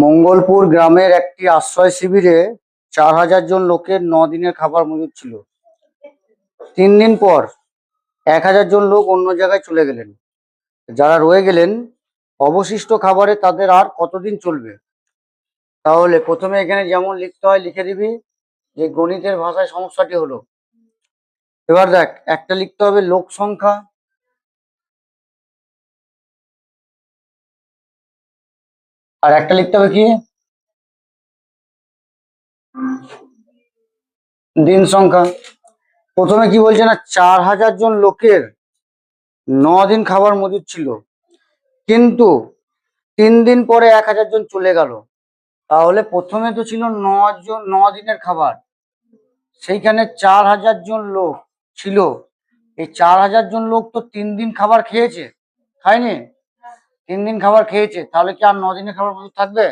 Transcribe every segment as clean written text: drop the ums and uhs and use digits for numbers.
মঙ্গলপুর গ্রামের একটি আশ্রয় শিবিরে 4,000 জন লোকের 9 দিনের খাবার মজুদ ছিল। 3 দিন পর 1,000 জন লোক অন্য জায়গায় চলে গেলেন। যারা রয়ে গেলেন অবশিষ্ট খাবারে তাদের আর কতদিন চলবে? তাহলে প্রথমে এখানে যেমন লিখতে হয় লিখে দিবি যে গণিতের ভাষায় সমস্যাটি হলো। এবার দেখ, একটা লিখতে হবে লোক সংখ্যা, আর একটা লিখতে হবে কি দিন সংখ্যা। প্রথমে কি বলছে না, 4,000 জন লোকের 9 দিন খাবার মজুদ ছিল, কিন্তু 3 দিন পরে 1,000 জন চলে গেল। তাহলে প্রথমে তো ছিল 9 দিনের খাবার, সেইখানে 4,000 জন লোক ছিল। এই 4,000 জন লোক তো 3 দিন খাবার খেয়েছে, খায়নি? 3 দিন খাবার খেয়েছে, তাহলে কি আর 9 দিনের খাবার মজুদ থাকবে?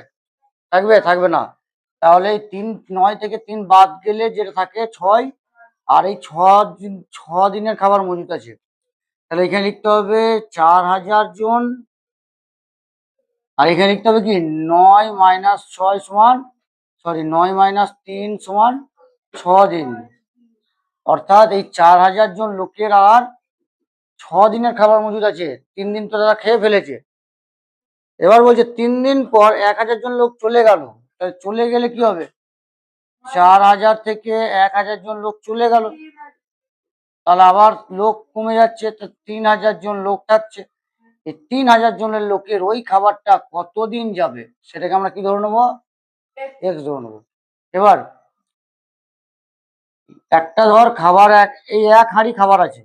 থাকবে না। তাহলে এই 9 থেকে 3 বাদ গেলে যেটা থাকে 6, আর এই 6 দিনের খাবার মজুদ আছে। তাহলে এখানে লিখতে হবে 4,000 জন, আর এখানে লিখতে হবে কি 9 মাইনাস 6 সমান, 9 মাইনাস 3 সমান 6 দিন। অর্থাৎ এই 4,000 জন লোকের আর 6 দিনের খাবার মজুদ আছে, 3 দিন তো তারা খেয়ে ফেলেছে। এবার বলছে 3 দিন পর 1,000 জন লোক চলে গেল। তাহলে চলে গেলে কি হবে? 4,000 থেকে 1,000 জন লোক চলে গেল, তাহলে আবার লোক কমে যাচ্ছে, তো 3,000 জন লোক থাকছে। এই 3,000 জনের লোকের ওই খাবারটা কতদিন যাবে সেটাকে আমরা কি ধরে নেবো? এক্স ধরে নেবো। এবার একটা ধর খাবার এই এক হাঁড়ি খাবার আছে,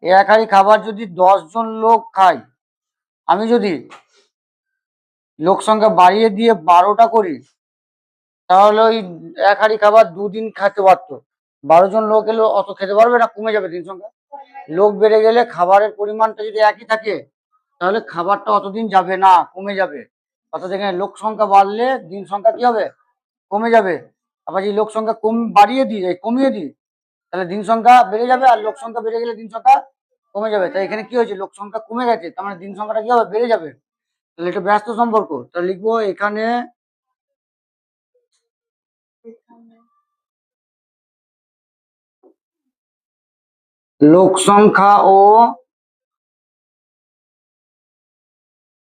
এই এক হাঁড়ি খাবার যদি 10 জন লোক খায়, আমি যদি লোক সংখ্যা বাড়িয়ে দিয়ে 12টা করি, তাহলে ওই এক হাঁড়ি খাবার 2 দিন খেতে পারতো। 12 জন লোক এলে অত খেতে পারবে না, কমে যাবে দিন সংখ্যা। লোক বেড়ে গেলে খাবারের পরিমাণটা যদি একই থাকে, তাহলে খাবারটা অতদিন যাবে না, কমে যাবে। অর্থাৎ এখানে লোক সংখ্যা বাড়লে দিন সংখ্যা কি হবে? কমে যাবে। আবার যদি লোক সংখ্যা কমিয়ে দিই, তাহলে দিন সংখ্যা বেড়ে যাবে, আর লোক সংখ্যা বেড়ে গেলে দিন সংখ্যা কমে যাবে। তাই এখানে কি হয়েছে, লোক সংখ্যা কমে গেছে, তার মানে দিন সংখ্যাটা কি হবে? বেড়ে যাবে। তাহলে এটা ব্যস্ত সম্পর্ক। তাহলে লিখবো এখানে লোক সংখ্যা ও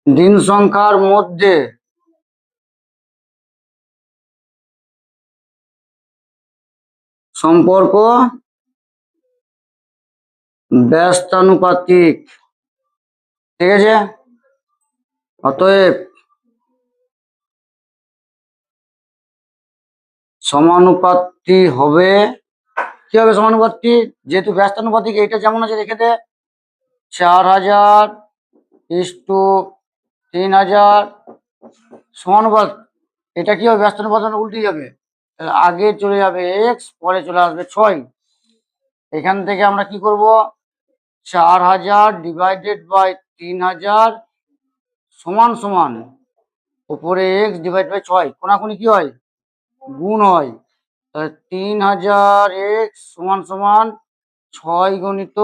দিন সংখ্যার মধ্যে সম্পর্ক ব্যস্তানুপাতিক। ঠিক আছে? অতএব সমানুপাতি হবে, কি হবে সমানুপাতি? যেহেতু ব্যস্তানুপাতিক, এইটা যেমন আছে রেখে দে, 4,000 ইস্টু 3,000 সমানুপাত। এটা কি হবে? ব্যস্তানুপাত উল্টে যাবে, আগে চলে যাবে এক্স, পরে চলে আসবে 6। এখান থেকে আমরা কি করব, 4,000 ডিভাইডেড বাই 3,000 সমান সমান উপরে এক্স ডিভাইড বাই 6, কোনাকুনি কি হয়? গুণ হয়। তাহলে 3,000 এক্স সমান সমান 6 গুণিত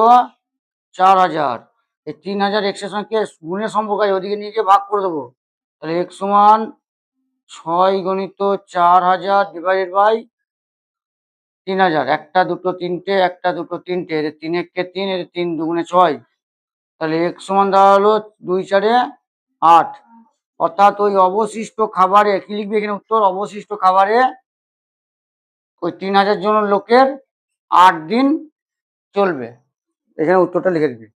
4,000। এই 3,000 এক্স এর সঙ্গে গুণের সম্পর্ক আছে, ওদিকে নিয়ে গিয়ে ভাগ করে দেবো। তাহলে এক্স সমান 6 গুণিত 4,000 ডিভাইডেড বাই 3,000। একটা দুটো তিনটে, একটা দুটো তিনটে, এর 3 একে 3, এর 3 দুগুণে 6। তাহলে এক্স সমান দাঁড়ালো 2 4 8। অর্থাৎ ওই অবশিষ্ট খাবারে কি লিখবি এখানে উত্তর? অবশিষ্ট খাবারে ওই 3,000 জন লোকের 8 দিন চলবে। এখানে উত্তরটা লিখে দিবি।